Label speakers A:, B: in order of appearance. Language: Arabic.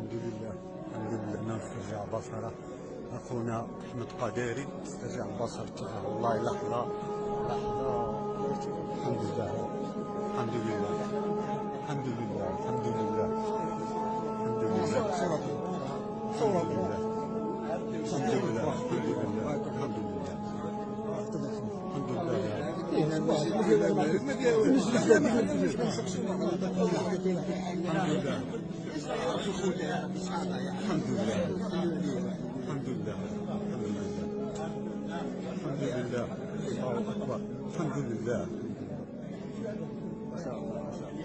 A: الحمد لله الحمد لله. انا استرجع بصره اخونا احمد قديري استرجع البصر تبعه والله لحظه لحظه. الحمد لله الحمد لله الحمد لله الحمد لله الحمد لله الحمد لله الحمد لله الحمد لله الحمد لله الحمد لله الحمد لله الحمد لله الله اكبر الحمد لله. ما شاء الله ما شاء الله.